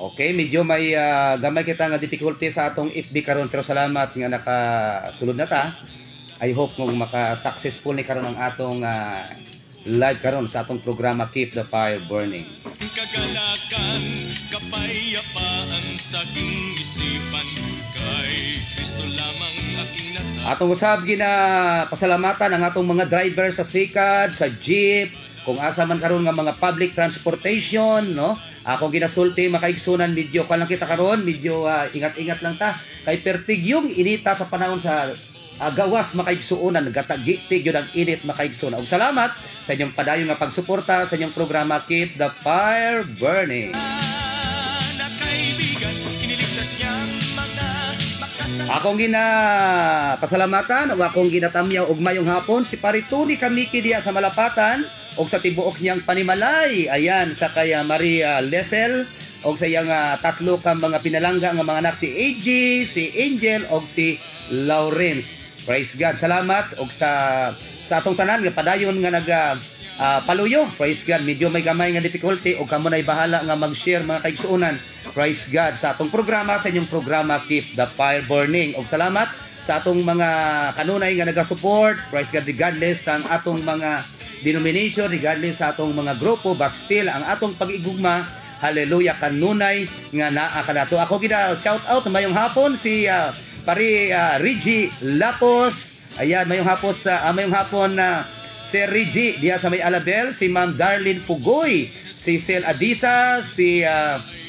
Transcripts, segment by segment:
Okay, medyo may gamay kita nga difficulty sa atong FB karon pero salamat nga nakasulod na ta. I hope mong maka-successful ni karon ang atong live karon sa atong programa Keep the Fire Burning. Kagalakan, kapayapaan sa aking isipan, kay Kristo lamang aking nata. Atong usab gina pasalamatan ang atong mga driver sa sikad, sa jeep, kung asa man karon nga mga public transportation, no? Ako ginasulti makaigsunan medyo ka lang kita karon, medyo ingat-ingat lang ta kay pertig yung inita sa panahon sa gawas makaigsuonan, gatagiti gyud ang init makaigsunan. Ug salamat sa inyong padayon nga pagsuporta sa inyong programa Keep the Fire Burning. Akong pasalamatan o akong ginatamyaw og mayong hapon si Parituni Kamiki diya sa Malapatan og sa tibuok niyang panimalay. Ayan sa kaya Maria Lesel og sa iyang tatlo ka mga pinalangga nga mga anak si AJ, si Angel og si Lawrence. Praise God. Salamat og sa atong tanan nga padayon nga paluyo. Praise God. Medyo may gamay nga difficulty og kamo nay bahala nga mag-share mga kaigsuonan. Praise God sa atong programa, sa inyong programa Keep the Fire Burning. Og salamat sa atong mga kanunay nga naga-support. Praise God regardless sa atong mga denomination, regardless sa atong mga grupo, but still ang atong pag-igugma, hallelujah, kanunay nga naa kanato. Ako gina shout out mayong hapon si Reggie Lapos. Ayan, mayong hapon si Reggie diya sa may Alabel, si Ma'am Darlene Pugoy, si Sel Adisa, si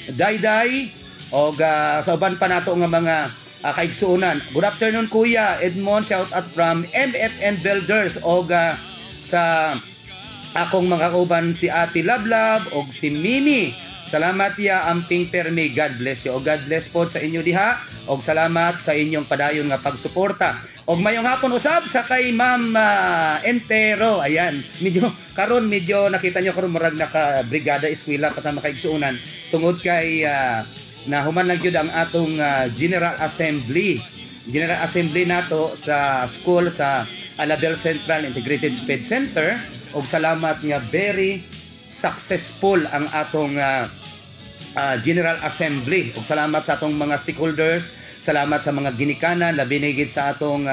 Dayday og sa uban pa nato nga mga kaigsuonan. Good afternoon Kuya Edmond, shout out from MFN Builders og sa akong mga kauban si Ate Lablab og si Mimi. Salamat ya amping permi. God bless you. O God bless po sa inyo diha. Og salamat sa inyong padayon nga pagsuporta. Og mayong hapon usab sa kay Ma'am Entero. Ayan, medyo nakita nyo karon murag naka brigada eskwela patama kaigsuonan tungod kay nahuman lang gyud ang atong General Assembly. General Assembly nato sa school sa Alabel Central Integrated Speed Center. Og salamat nga very successful ang atong General Assembly. Og salamat sa atong mga stakeholders, salamat sa mga ginikanan na binigid sa atong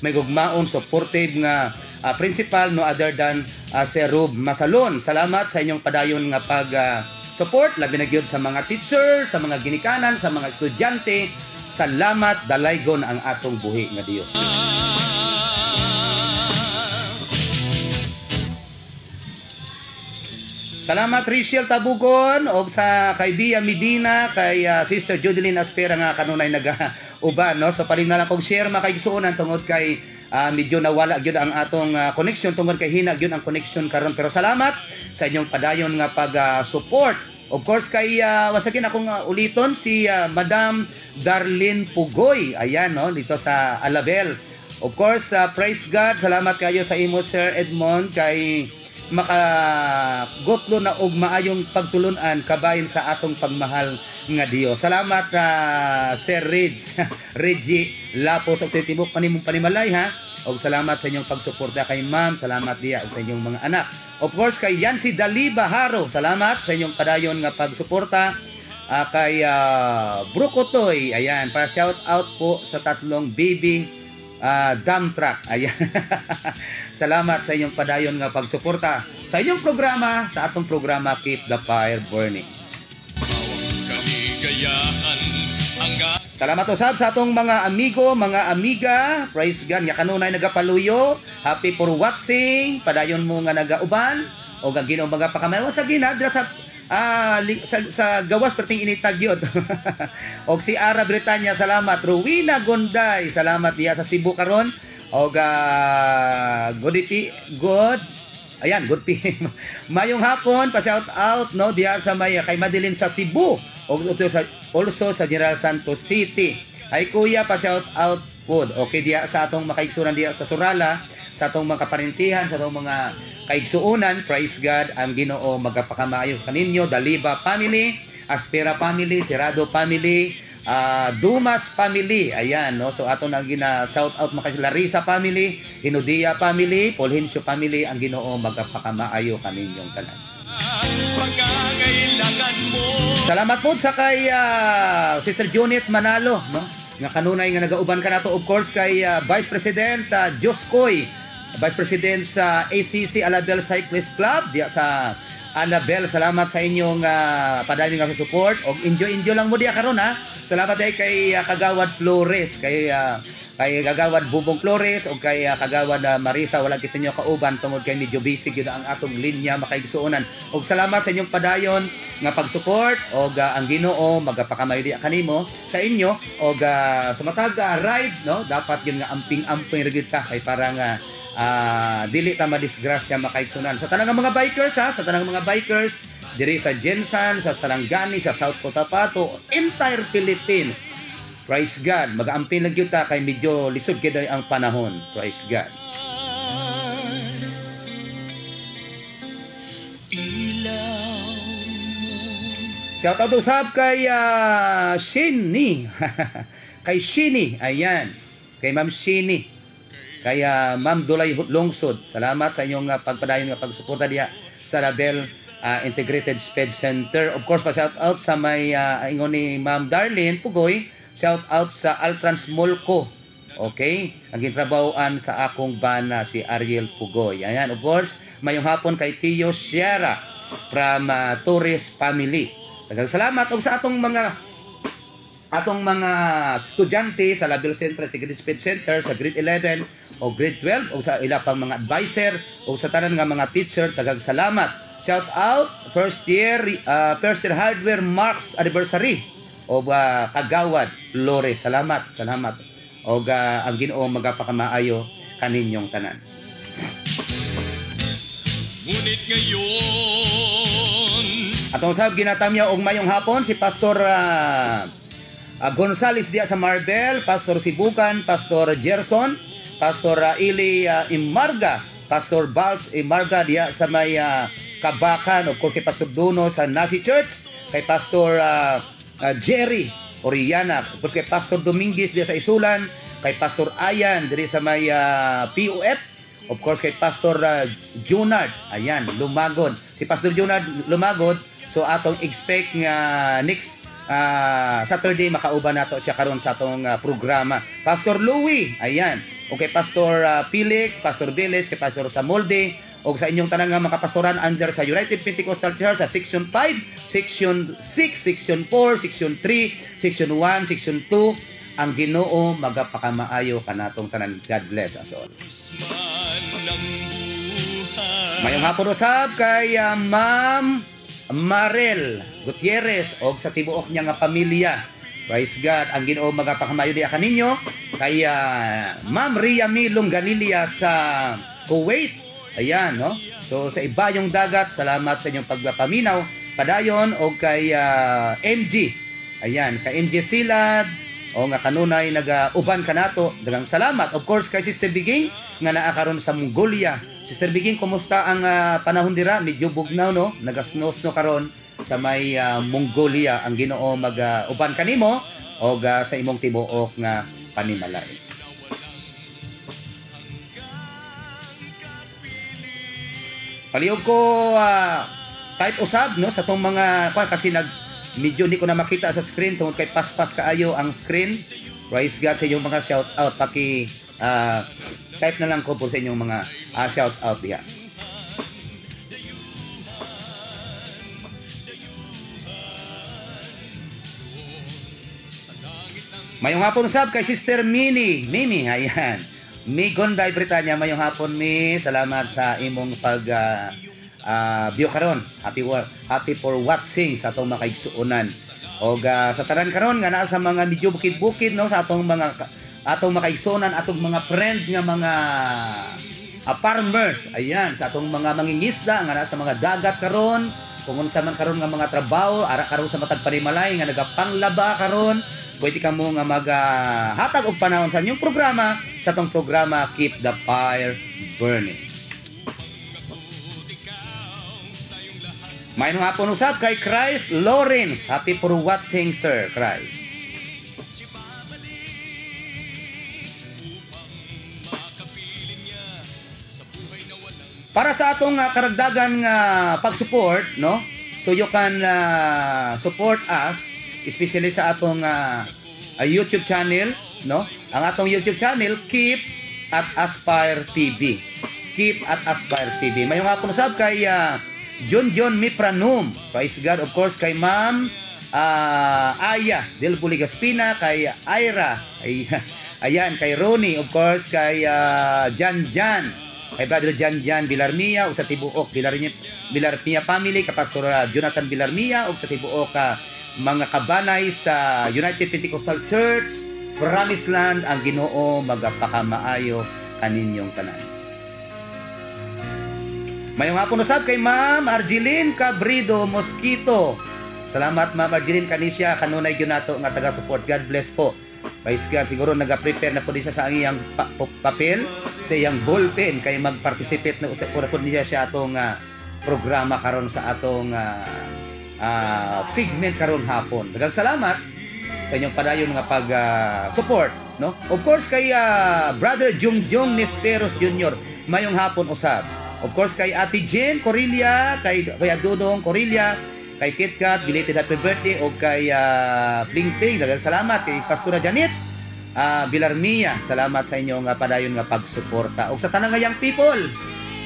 may gugmaon supportive nga principal no other than si Rub Masalon. Salamat sa inyong padayon nga pag support labi na gyud sa mga teacher, sa mga ginikanan, sa mga estudyante. Salamat, dalaygon ang atong buhi nga Dios. Salamat Rachel Tabugon og sa kay Bia Medina, kay Sister Jodeline Aspera nga kanunay nag-uban no. So paling na lang kog share makaigsuonan tungod kay medyo nawala gyud ang atong connection tungod kay hina gyud ang connection karon. Pero salamat sa inyong padayon nga pag-support. Of course kay wasagin akong uliton si Madam Darlene Pugoy. Ayan no dito sa Alabel. Of course praise God. Salamat kayo sa imo Sir Edmond kay makagotlo na og maayong pagtulunan kabayin sa atong pagmahal nga Dios. Salamat Sir Reggie Lapos og titibok panimong panimalay ha. Og salamat sa inyong pagsuporta kay Ma'am. Salamat diya sa inyong mga anak. Of course kay Yancy Daliba Haro. Salamat sa inyong padayon nga pagsuporta kay Brukotoy. Ayan, para shout out po sa tatlong baby dump truck. Ayan. Salamat sa inyong padayon nga pagsuporta sa inyong programa, sa atong programa Keep the Fire Burning. Salamat usab sa atong mga amigo, mga amiga. Praise God nga kanunay nagapaluyo. Happy for watching. Padayon mo nga nagauban o nga Ginoo mga pakamayo sa ginadra sa gawas perting initag yun. Og si Ara Britanya, salamat. Rowena Gonday, salamat diya sa Cebu karon. Og good mayong hapon pa shout out no diya sa may kay Madeline sa Cebu og also sa General Santos City. Ay kuya pa shout out po. Okay diya sa atong makaigsunan diya sa Surala, sa atong mga kaparintihan, sa atong mga kaigsuunan. Praise God, ang Ginoo magapakamayo kaninyo. Daliba family, Aspera family, Tirado family, Dumas family. Ayan no. So ato nang gina shout out mga Larissa family, Hinudia family, Polhencio family. Ang Ginoo magapakamayo kaninyong tanan. Pagkangailangan mo Salamat po sa kay Sister Junit Manalo, no? Nga kanunay nga nagauban ka nato, of course kay Vice President Joscoy, Vice President sa ACC Alabel Cyclist Club diya sa Alabel. Salamat sa inyong padayon nga support og enjoy lang mo diya karon ha. Salamat day kay Kagawad Flores, kay Kagawad Bubong Flores o kay Kagawad Marisa. Wala kita nyo kauban tungod kay medyo busy yun ang atong linya makaigsuonan. Og salamat sa inyong padayon nga pag-support og ang Ginoo magapakamay kanimo sa inyo og sa matag ride, no, dapat yun nga amping-amping rigid ta kay parang dili ta madisgrasya makaigsuonan sa tanang mga bikers ha, sa tanang mga bikers diri sa Jensan, sa Sarangani, sa South Cotabato, entire Philippines. Praise God. Mag-aampin lang yun ta kay medyo lisod kaya ang panahon. Praise God. Shout out usab kay Shini. Kay Shini. Ayan. Kay Ma'am Shini. Kay Ma'am Dulay Lungsod. Salamat sa inyong pagpadayon nga pagsuporta diya sa Label Integrated Speed Center. Of course, pa-shout out sa may ingon ni Ma'am Darlene Pugoy. Shout out sa Altrans Molco. Okay? Ang gintrabahoan sa akong bana si Ariel Pugoy. Ayan, of course, mayong hapon kay Tio Sierra from Torres family. Daghang salamat og sa atong mga estudyante sa Label Center Integrated Speed Center sa grade 11 o grade 12 o sa ila pang mga advisor o sa tanan nga mga teacher. Daghang salamat. Shout out first year hardware Marks anniversary o Kagawad Flores. Salamat. O ang Ginoo magapakamaayo kaninyong tanan. Ngunit ngayon Atong sab ginatamya og mayong hapon si Pastor Gonzales diya sa Marbel, Pastor Sibukan, Pastor Gerson, Pastor Ili Imarga, Pastor Bals Imarga diya sa may Kabakan, o kay Pastor Duno sa Nasi Church, kay Pastor Jerry Oriana, kay Pastor Dominguez diya sa Isulan, kay Pastor Ayan diri sa may PUF, of course kay Pastor Junard, ayan, Lumagod. Si Pastor Junard Lumagod, so atong expect nga next Saturday makauban nato siya karon sa atong programa. Pastor Louie, ayan. Okay, Pastor Felix, Pastor Viles, kay Pastor Samolde, o sa inyong tanang nga makapastoran under sa United Pentecostal Church sa Section 5, Section 6, Section 4, Section 3, Section 1, Section 2, ang Ginoo magapakamaayo kanatong tanan. God bless us all. Mayong hapon usab kay Ma'am Marel Gutierrez o sa tibuok niya nga pamilya. Praise God. Ang Ginoo magapakamaayo diha kaninyo. Kay Ma'am Ria Milong Ganilia sa Kuwait. Ayan, no? So sa ibayong dagat, salamat sa inyong pagpapaminaw. Padayon o kay MG. Ayan, kay MG Silad o nga kanunay nag-uban kanato. Daghang salamat. Of course kay Sister Biging nga naa karon sa Mongolia. Sister Biging, kumusta ang panahon dira? Medyo bugnaw, no? Nagasnos no karon sa may Mongolia. Ang Ginoo mag-uban kanimo o sa imong tibuok nga panimalay. Palihog ko type usab, no, sa tong mga kasi medyo hindi ko na makita sa screen tungod kay paspas kaayo ang screen. Praise God sa inyong mga shout out. Paki type na lang ko po sa inyong mga shout out diha. Mayong hapon usab kay Sister Mimi, ayan. Mi Gonday Britanya, mayong hapon mi. Salamat sa imong pag view karon. Happy for watching sa atong makaigsuonan. Og sa tanan karon nga naa sa mga medyo bukid-bukid, no, sa atong makaigsuonan, atong mga friend nga mga farmers. Ayan, sa atong mga mangingisda nga naa sa mga dagat karon. Kung unsa man karon nga mga trabaho, ara karon sa matag panimalay nga nagapanglaba karon, pwede ka mo nga maghatag og panahon sa inyong programa, sa tong programa Keep the Fire Burning. Mayong hapon usab kay Christ Lawrence. Happy for watching, Sir Christ. Para sa atong karagdagan pag-support, no, So you can support us, especially sa atong YouTube channel, no? Ang atong YouTube channel, Keep at Aspire TV. Keep at Aspire TV. Mayong ako nasab kay John Mipranum. Praise God, of course, kay Ma'am Aya Del Buligaspina, kay Ira, ayan, kay Ronnie, of course, kay Jan, kay Brother Jan Villarmia, o sa tibuok Villarmia family, kay Pastor Jonathan Villarmia, o sa tibuok mga kabanay sa United Pentecostal Church, Promised Land, ang Ginoo magapakamaayo kaninyong tanan. Mayong hapon usab kay Ma'am Argeline Cabrido Mosquito. Salamat Ma'am Argeline kanisya kanunay gyud nato nga taga-support. God bless po. Praise God, siguro naga-prepare na po siya sa iyang papel, sa iyang ballpen kay mag-participate na usap po niya sa atong programa karon sa atong segment karon hapon. Daghang salamat sa inyong padayon nga pag-support, no? Of course kay Brother Jungjong Nesperos Jr. mayong hapon usab. Of course kay Ate Jen Corilla, kay Dudong Corilla, kay KitKat, belated happy birthday, o kay Pling Pling, daghang salamat kay Pastora Janet Villarmia, salamat sa inyong padayon nga pagsuporta. O sa tanang nga young people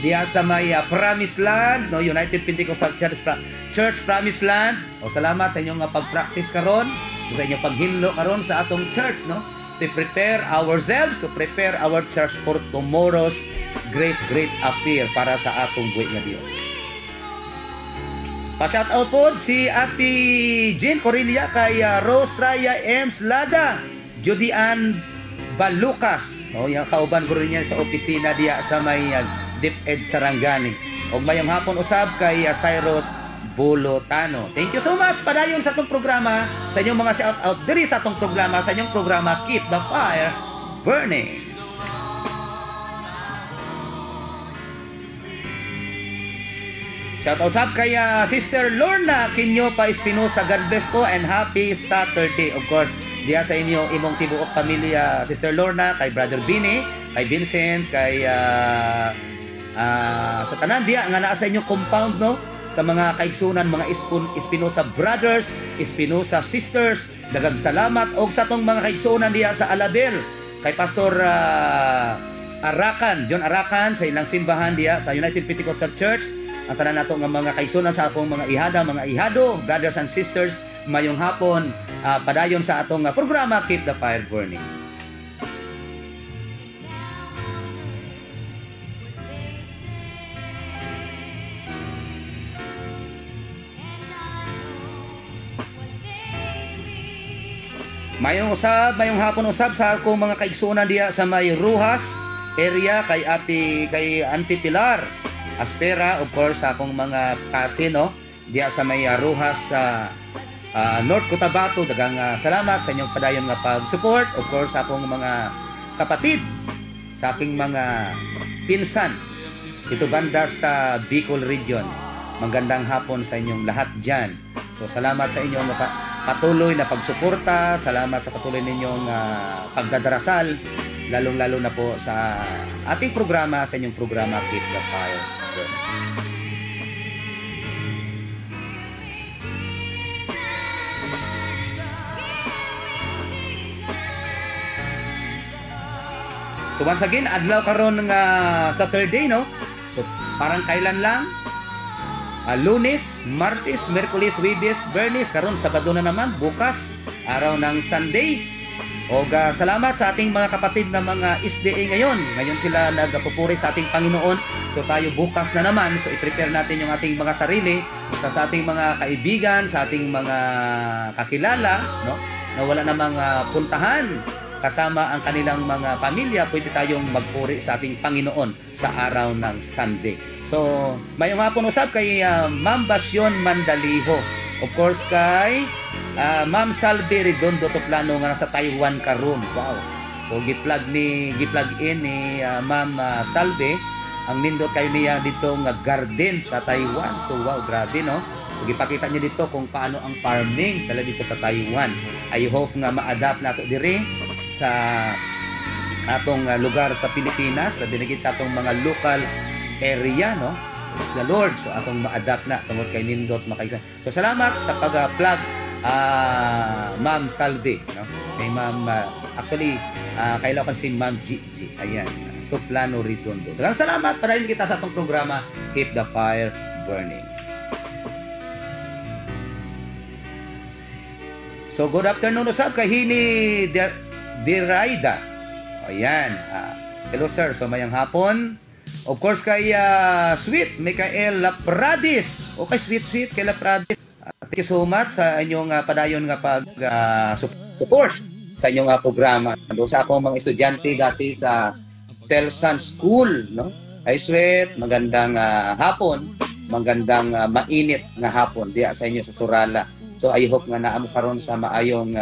diya sa may Promised Land, no, United Pentecostal Church Promised Land, o salamat sa inyong pag-practice karon, sa inyong paghinlo karon sa atong church, no, to prepare ourselves, to prepare our church for tomorrow's great affair para sa atong buhay nga Dios. Pa-shout out po si Ate Jean Corilla, kay Rose Traya Ems Lada, Judy Ann Balucas, no, yung kauban ko rin yan sa opisina diya sa may DepEd Sarangani. Og mayong hapon usab kay Cyrus Bulotano. Thank you so much padayon sa atong programa, sa inyong mga shout out diri sa atong programa, sa inyong programa Keep the Fire Burning. Shout out sab kay Sister Lorna Kinyopa Espinosa. God bless po and happy Saturday. Of course, diya sa imong tibuok pamilya, Sister Lorna, kay Brother Bini, kay Vincent, kay sa tanan diya nga naa sa inyong compound, no, sa mga kaigsunan, mga Espinosa brothers, Espinosa sisters, daghang salamat. Og sa tong mga kaigsunan diya sa Alabel, kay Pastor John Arakan, sa ilang simbahan diya sa United Pentecostal Church, ang tanan nato nga mga kaigsunan sa akong mga ihada, mga ihado, brothers and sisters, mayong hapon padayon sa atong programa Keep the Fire Burning. Mayong hapon usab sa akong mga kaigsunan diya sa may Ruhas area, kay Auntie Pilar Aspera, of course sa akong mga kasino diya sa may Ruhas North Cotabato. Daghang salamat sa inyong padayon nga pag-support. Of course sa akong mga kapatid, sa aking mga pinsan ito banda sa Bicol region, magandang hapon sa inyong lahat dyan. So salamat sa inyong patuloy na pagsuporta, salamat sa patuloy ninyong pagdadarasal, lalong-lalo na po sa ating programa, sa inyong programa Keep the Fire Burning. So once again, adlaw karon nga Saturday, no? So parang kailan lang? Lunes, Martes, Merkulis, Huwebes, Bernis, karon Sabado na naman, bukas araw ng Sunday. O salamat sa ating mga kapatid na mga SDA ngayon. Ngayon sila nagpupuri sa ating Panginoon. So tayo bukas na naman. So i-prepare natin yung ating mga sarili sa ating mga kaibigan, sa ating mga kakilala, no? Na wala namang puntahan kasama ang kanilang mga pamilya, pwede tayong magpuri sa ating Panginoon sa araw ng Sunday. So, mayong hapon usab kay Ma'am Basyon Mandaliho. Of course kay Ma'am Salve Redondo Toplano nga nasa Taiwan karon. Wow. So gi-plug in ni Ma'am Salve ang nindot kayo niya dito nga garden sa Taiwan. So wow, grabe, no? So gipakita niya dito kung paano ang farming sala dito sa Taiwan. I hope nga ma-adapt nato diri sa atong lugar sa Pilipinas, na dinigit sa atong mga local area, no? Praise the Lord. So akong ma-adapt na tungod kay nindot makaisan. So salamat sa pag-plug Ma'am Salve, no? Kay Ma'am actually kailangan si Ma'am Gigi. Ayan. To Plano Redondo. Daghang salamat para kita sa atong programa Keep the Fire Burning. So good afternoon usab kay Hini Diraida. Ayan. Hello sir, so mayang hapon. Of course kay Sweet Michael Lapradis. Okay, Sweet kay Lapradis. Thank you so much sa inyong padayon nga pag support sa inyong programa. Do sa akong mga estudyante dati sa Telsan School, no? Hi Sweet, magandang hapon, magandang mainit nga hapon diya sa inyo sa Surala. So I hope nga naamo karon sa maayong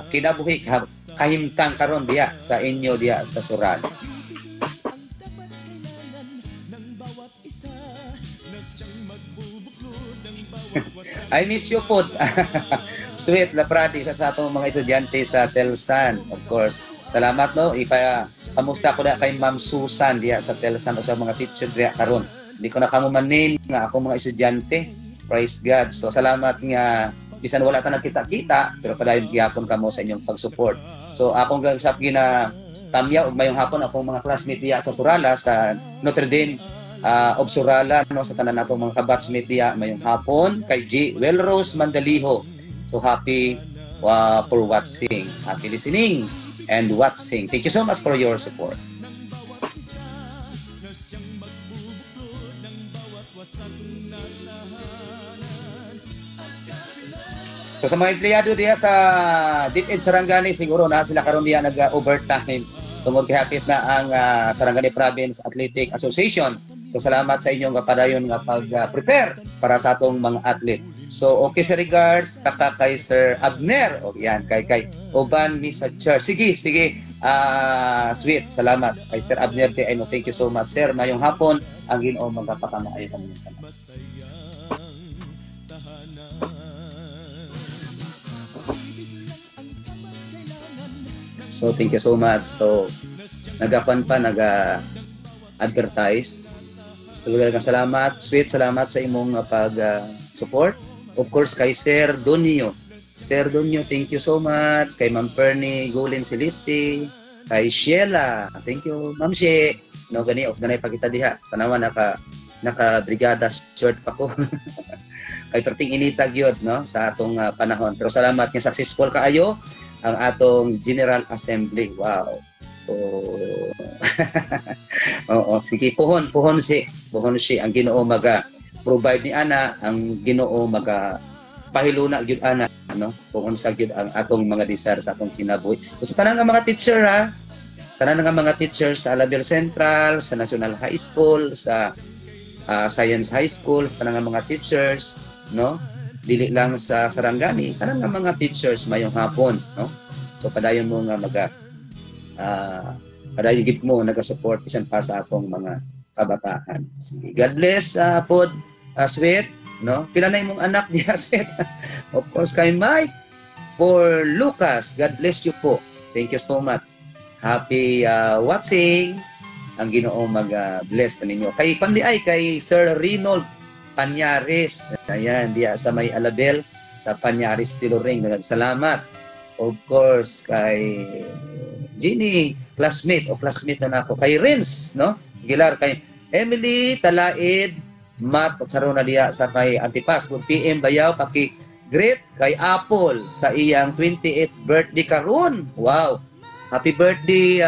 kinabuhi kahimtang karon diya sa inyo diya sa Surala. I miss you po. Sweet Laprati sa atong mga estudyante sa Telsan, of course. Salamat no. Kamusta ko na kay Ma'am Susan diya sa Telsan o sa mga teacher diya karon. Hindi ko na kamo man-name nga ako mga estudyante. Praise God. So salamat nga bisan wala ta nagkita-kita pero padayon gyapon kamo sa inyong pag-support. So akong usap gina tamya ug mayong hapon akong mga classmate diya sa Turala sa Notre Dame of Surala no sa tanan natong mga kabatchmate diya mayong hapon kay G. Welrose Mandaliho. So happy for watching, happy listening and watching. Thank you so much for your support. So sa mga empleyado diya sa DepEd Sarangani siguro na sila karon diya nag-overtime tungod kay hapit na ang Sarangani Province Athletic Association. So salamat sa inyong kapadayon nga pag-prepare para sa atong mga athlete. So okay sa regards kay Sir Abner. O yan kay Oban mi sa church. Sige. Sweet. Salamat kay Sir Abner di ay no. Thank you so much sir. Mayong hapon ang Ginoo magpapakamayo kami. So thank you so much. So nag-advertise. So salamat, Sweet, salamat sa imong pag-support. Of course kay Sir Donio. Sir Donio, thank you so much. Kay Ma'am Pernie Golin Celeste, kay Sheila. Thank you, Ma'am She. No gani of ganay pakita diha. Tanawa naka brigada shirt pa ko. Kay perting initag yun, no, sa atong panahon. Pero salamat nga successful kaayo ang atong General Assembly. Wow. So, oo, sige, puhon si ang Ginoo provide ni ana, ang Ginoo pahiluna gyud ana, no? Puhon sa gyud ang atong mga desire sa atong kinabuhi. So, sa tanan nga mga teacher tanan nga mga teachers sa Alabel Central, sa National High School, sa Science High School, sa tanan nga mga teachers, no? Dili lang sa Sarangani, tanan nga mga teachers mayong hapon, no? So padayon mo nga padayon gid mo naga-support bisan pa sa atong mga kabataan. Sige. God bless pod Sweet, no? Pila na imong anak diha Sweet. Of course kay Mike for Lucas. God bless you po. Thank you so much. Happy watching. Ang Ginoo bless kaninyo. Kay kay Sir Reynold Panyares. Ayan, diya sa may Alabel sa Panyares Tiloring. Salamat. Of course, kay Ginny, classmate na ako. Kay Renz, no? Gilar, kay Emily Talaid, Matt, pagsaro na diya sa kay Antipas. Kung PM Bayaw, greet kay Apple sa iyang 28th birthday karon. Wow! Happy birthday,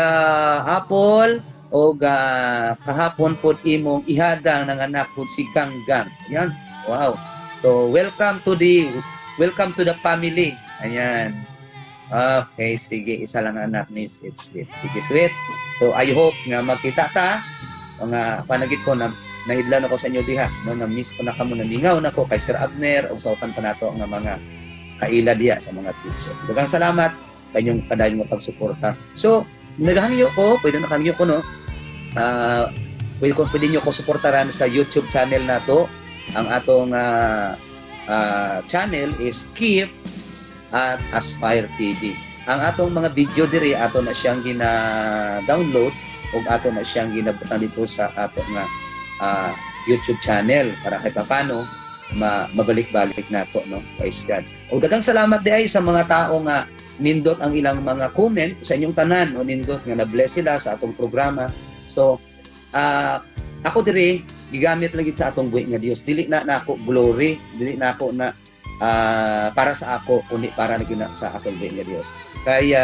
Apple. O kahapon po imong ihadang ng anak po si Ganggang. Yan. Wow. So, welcome to the family. Ayan. Okay, sige. Isa lang anak ni Sweet. Sige, Sweet. So, I hope nga magkita ta. Mga panagit ko na nahidlan ako sa inyo diha. No, na-miss ko na kamo, namingaw na ko kay Sir Abner. Usapan pa nato ang mga kaila diya sa mga teachers. Daghang salamat sa inyong padayon nga pagsuporta. So, naghangyo ko, pwede nakangyo ko, no? Pwede nyo ko suportaran sa YouTube channel na to. Ang atong channel is Keep at Aspire TV. Ang atong mga video diri ato na siyang gina-download o ato na siyang ginabutan dito sa ato nga YouTube channel para kahit paano mabalik-balik na po, no? Praise God. O daghang salamat di ay sa mga tao nga nindot ang ilang mga comment sa inyong tanan, o nindot nga na-bless sila sa atong programa. So ako diri gigamit lagi sa atong buhi nga Dios. Dili na ako glory, dili na ako na para sa ako, kundi para lagi na sa atong buhi nga Dios. Kay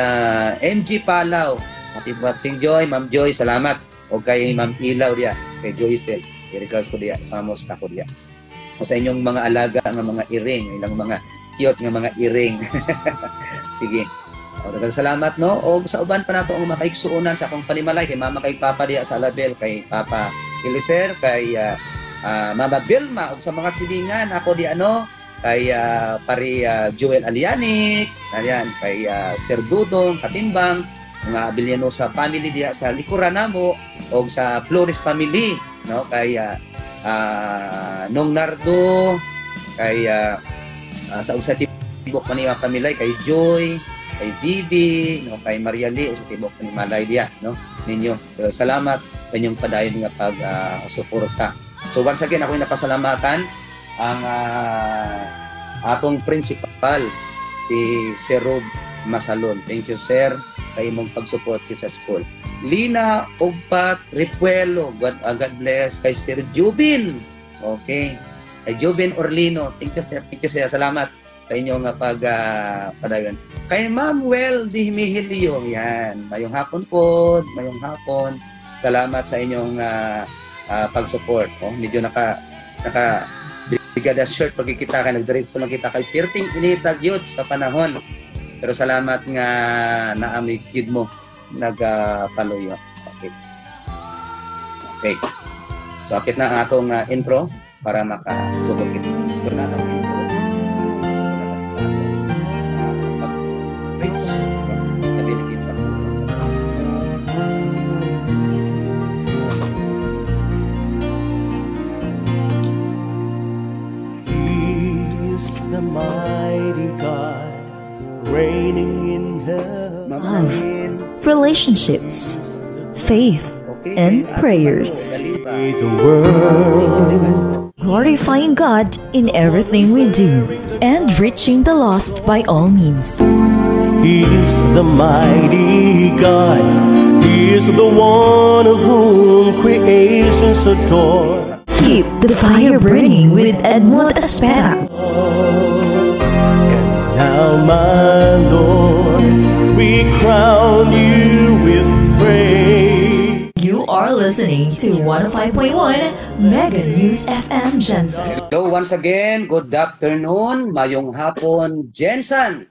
MG Palaw, happy watching Joy, Ma'am Joy, salamat. O kay Ma'am Ilaw diya, kay Joycel, i-regards ko diya, famos ka ko diya. O sa inyong mga alaga nga mga iring, ilang mga cute nga mga iring. Sige. O daghang salamat, no? O sa uban pa nato ang makaigsuonan sa akong panimalay kay Mama kay Papa diya sa Label, kay Papa Eliser, kay Mama Vilma, o sa mga silingan ako di kay pari Joel Alianic, ayan, kay Sir Dudong Katimbang, mga Abiliano sa family diya sa likuran namo, o sa Flores family, no? Kay Nong Nardo, kay sa usa tibok maniwa pamilay, kay Joy, kay Bibi, no? Kay Maria Lee, sa tibok ni Malay diya, no? Ninyo. So, salamat sa inyong padayon nga pag suporta. So once again ako napasalamatan ang atong principal si Sir Rob Masalon. Thank you, sir, kay imong pag-support sa school. Lina Ogpat Ripuelo, God bless. Kay Sir Jubin, okay, kay Jubin Orlino, thank you, sir. Thank you, sir. Salamat sa inyong padayon. Kay Ma'am Well Di Mihilio, yan, mayong hapon po, mayong hapon. Salamat sa inyong pag-support. Medyo naka bigada shirt pagkikita ka, nagdiretso makita kay Pirting initag yun sa panahon. Pero salamat nga naamig gid mo nagpaluyo. Okay. So akit na ang atong intro para makasugod kita. So na ang intro. So na sa atong pag-preach stability sa the mighty God reigning in heaven. Love, relationships, faith, and prayers. The world Glorifying God in everything we do and reaching the lost by all means. He is the mighty God. He is the one of whom creations adore. Keep the fire burning with Edmond Espera. And now, my Lord, we crown you with praise. You are listening to 105.1 Mega News FM Jensen. Hello once again, good afternoon, mayong hapon, Jensen.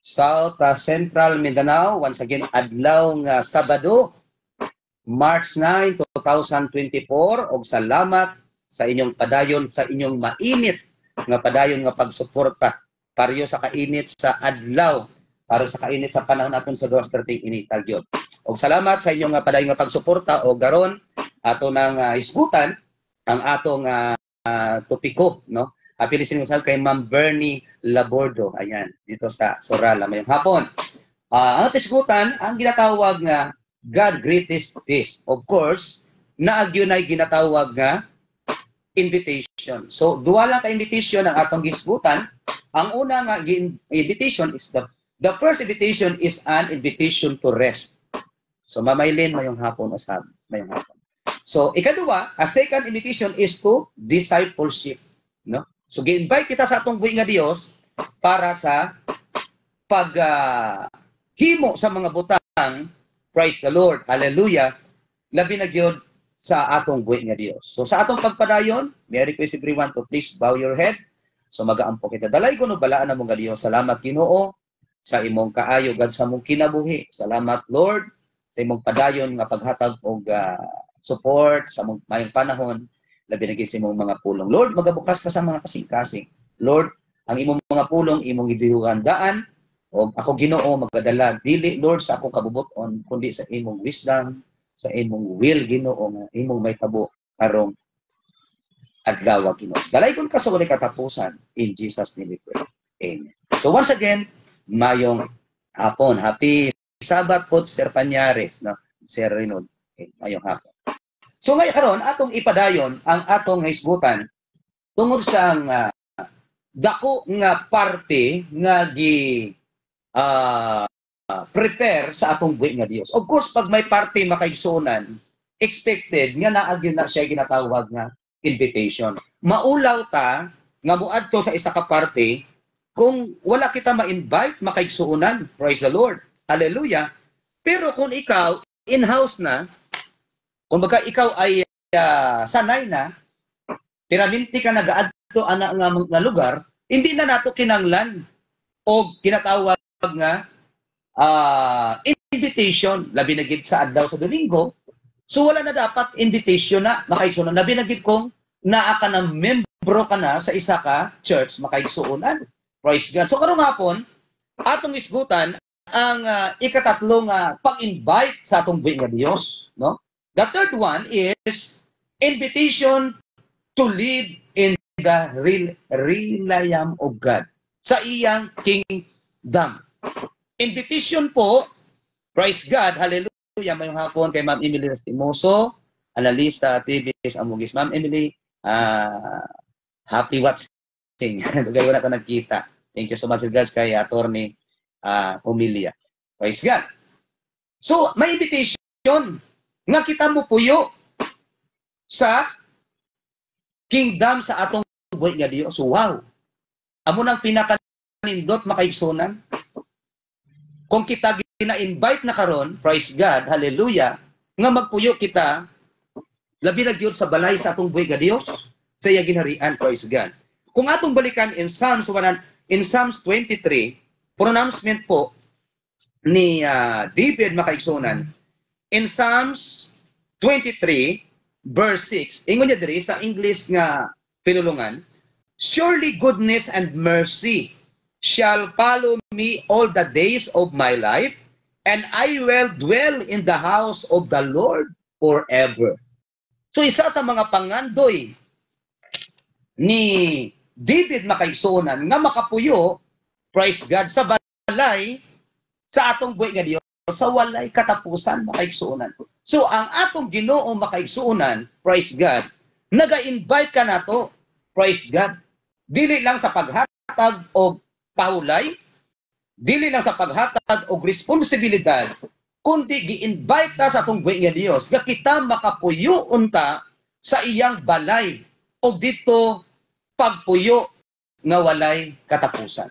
South Central Mindanao, once again, adlaw nga Sabado, March 9, 2024, og salamat sa inyong padayon, sa inyong mainit nga padayon nga pagsuporta pariyo sa kainit sa adlaw, para sa kainit sa panahon naton sa gawas perting initag yun. Og salamat sa inyong padayon nga pagsuporta, o garon ato nang isgutan ang atong topiko, no? Apilisin mo sa kay Ma'am Bernie Labordo, ayan, dito sa Sorala mayong hapon. Ang atong isgutan ang ginatawag nga God Greatest Feast. Of course, naagyunay ginatawag nga invitation. So, duwa lang ka invitation ang atong gisgutan. Ang una nga invitation is the first invitation is an invitation to rest. So, mamaylin mayong hapon asab, mayong hapon. So, ikaduwa, a second invitation is to discipleship, no? So, gi-invite kita sa atong buhi nga Dios para sa paghimo sa mga butang. Praise the Lord. Hallelujah. Labi na gyud sa atong buhi nga Dios. So sa atong pagpadayon, may request everyone to please bow your head. So magaampo kita. Dalay ko no balaan na mong Dios. Salamat Ginoo sa imong kaayo gad sa mong kinabuhi. Salamat Lord sa imong padayon nga paghatag og support sa mong mayong panahon. Labi na gyud sa imong mga pulong. Lord, magabukas ka sa mga kasing-kasing. Lord, ang imong mga pulong imong gidihandaan. O ako Ginoo magdala dili Lord sa akong kabubuton kundi sa imong wisdom, sa imong will Ginoo nga imong may tabo karong adlaw Ginoo. Dalay kon ka sa walay katapusan in Jesus name we pray. Amen. So once again, mayong hapon. Happy Sabat po Sir Panyares, no? Sir Reynold. Okay, mayong hapon. So ngayon karon atong ipadayon ang atong hisgutan tungod sa dako nga parte nga gi prepare sa atong buhi nga Dios. Of course, pag may parte makaigsuonan, expected nga naagyon na siya ginatawag nga invitation. Maulaw ta nga muadto sa isa ka parte kung wala kita ma-invite makaigsuonan. Praise the Lord. Hallelujah. Pero kung ikaw in-house na, kung baga ikaw ay sanay na, piraminti ka nagaadto ana nga lugar, hindi na nato kinanglan o kinatawag nga invitation. Labi na gid sa adlaw sa Domingo. So wala na dapat invitation na makaigsuonan. Labi na gid kung naa ka na membro ka na sa isa ka church makaigsuonan. Praise God. So karong hapon atong isgutan ang ikatatlong pag-invite sa atong buhi nga Dios, no? The third one is invitation to live in the realm of God, sa iyang kingdom. Invitation po, praise God, hallelujah, mayong hapon kay Ma'am Emily Restimoso, Analisa TVS Amugis. Ma'am Emily, happy watching. Dugay wala ta nagkita. Thank you so much guys kay Attorney Humilia. Praise God. So, may invitation nga kita mo puyo sa kingdom sa atong buhi nga Dios. So, wow. Amo nang pinakanindot makaigsunan. Kung kita gina-invite na karon, praise God, hallelujah, nga magpuyo kita labi na gyud sa balay sa atong buhi nga Dios, sa iya ginharian, praise God. Kung atong balikan in Psalms 23, pronouncement po ni David makaigsunan in Psalms 23 verse 6, ingon niya diri sa English nga pinulungan, surely goodness and mercy shall follow me all the days of my life, and I will dwell in the house of the Lord forever. So isa sa mga pangandoy ni David makaigsunan nga makapuyo, praise God, sa balay sa atong buhi nga Dios, sa walay katapusan makaigsuonan. So ang atong Ginoo makaigsuonan, praise God, naga-invite ka nato, praise God. Dili lang sa paghatag og pahulay, dili lang sa paghatag og responsibilidad, kundi gi-invite ta sa atong buhi nga Dios nga kita makapuyo unta sa iyang balay og dito pagpuyo nga walay katapusan.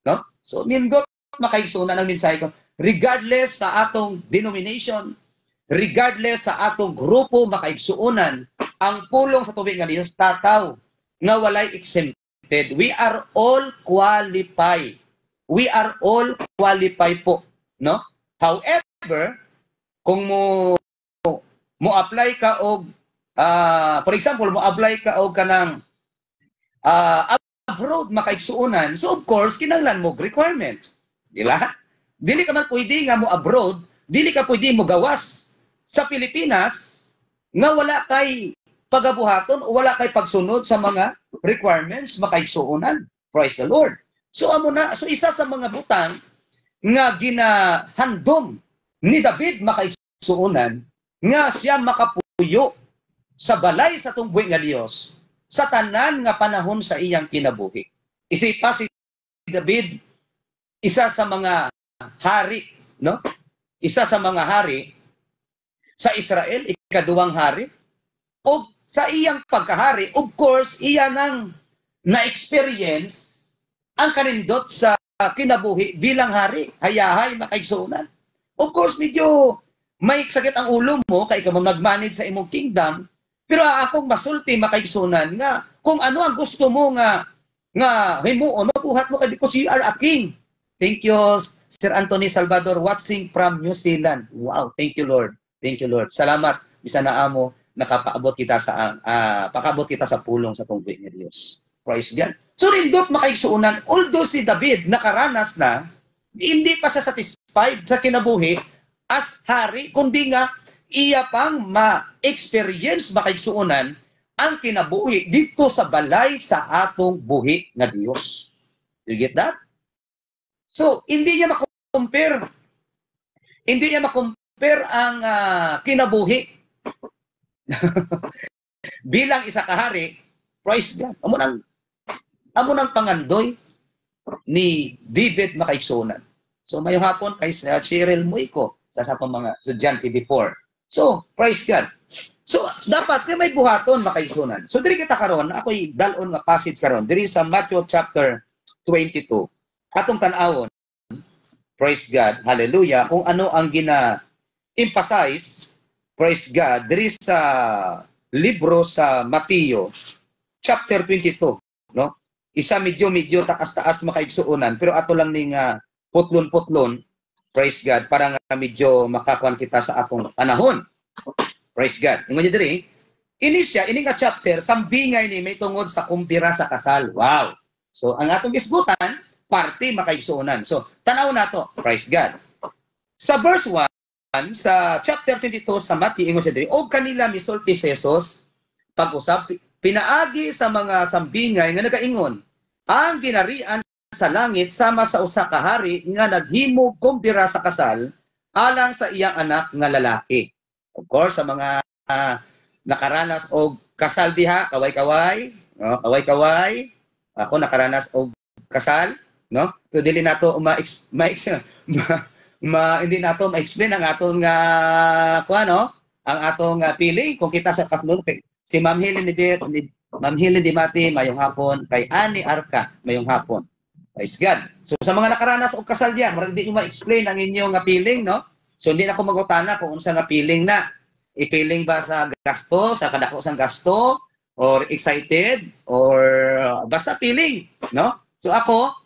No? So nindot makaigsuonan ang mensahe ko. Regardless sa atong denomination, regardless sa atong grupo makaigsuonan, ang pulong sa tubig nga Dios tataw nga walay exempted. We are all qualified. We are all qualified po, no? However, kung mo apply ka og for example, mo apply ka og kanang abroad makaigsuonan, so of course kinahanglan mo requirements, di ba? Dili ka man pwede nga mo abroad, dili ka pwede mo gawas sa Pilipinas nga wala kay pagabuhaton o wala kay pagsunod sa mga requirements makaigsuonan. Praise the Lord. So amo na, so isa sa mga butang nga ginahandom ni David makaigsuonan nga siya makapuyo sa balay sa atong buhi nga Dios sa tanan nga panahon sa iyang kinabuhi. Isipa si David isa sa mga hari, no? Isa sa mga hari sa Israel, ikaduwang hari. O sa iyang pagkahari, of course, iya nang na-experience ang kanindot sa kinabuhi bilang hari, hayahay, makaigsuonan. Of course, medyo may sakit ang ulo mo kay ikaw mag-manage sa imong kingdom, pero akong masulti makaigsuonan nga kung ano ang gusto mo nga himuon, mabuhat mo kay because you are a king. Thank you, Sir Anthony Salvador, watching from New Zealand. Wow, thank you, Lord. Thank you, Lord. Salamat. Bisa na amo nakapaabot kita sa pakaabot kita sa pulong sa tungkol ni Dios. Praise God. So nindot makaigsuonan, although si David nakaranas na, hindi pa siya satisfied sa kinabuhi as hari, kundi nga iya pang ma-experience makaigsuonan ang kinabuhi dito sa balay sa atong buhi nga Dios. You get that? So, hindi niya makompare. Hindi niya makompare ang kinabuhi Bilang isa ka hari, praise God. Amo nang pangandoy ni David makaigsunan. So mayong hapon kay Cheryl Muico sa pang mga estudyante before. So, praise God. So, dapat kay may buhaton makaigsunan. So, diri kita karon, ako'y dalon nga passage karon. Diri sa Matthew chapter 22. Atong tan-awon, praise God, hallelujah, kung ano ang gina-emphasize, praise God, diri sa libro sa Mateo chapter 22, no? Isa medyo taas-taas makaigsuunan, pero ato lang ning putlon-putlon, praise God, para nga medyo makakuan kita sa akong panahon. Praise God. Ingon niyo diri, ini nga chapter, sambingay ni may tungod sa kumpira sa kasal. Wow. So, ang atong gisgutan, parte makaigsuunan. So, tanaw na to, praise God. Sa verse 1, sa chapter 22 sa Matthew, ingon siya diri, og kanila misulti si Jesus, pag-usap, pinaagi sa mga sambingay nga nagaingon, ang ginarian sa langit sama sa usa ka hari nga naghimo kumpira sa kasal alang sa iyang anak nga lalaki. Of course, sa mga nakaranas og kasal diha, kaway-kaway, no? Kaway-kaway. Ako nakaranas og kasal, no? So dili nato hindi nato ma-explain ang aton nga kuano, ang atong feeling kung kita sa kasunod kay si Ma'am Helen Di Mati, mayong hapon. Kay Ani Arca, mayong hapon. Praise God. So sa mga nakaranas og kasal diyan, marag di nyo ma-explain ang inyong nga feeling, no? So hindi na ako magutana kung unsa nga feeling na. I-feeling ba sa gasto, sa kadako sang gasto, or excited, or basta feeling, no? So ako,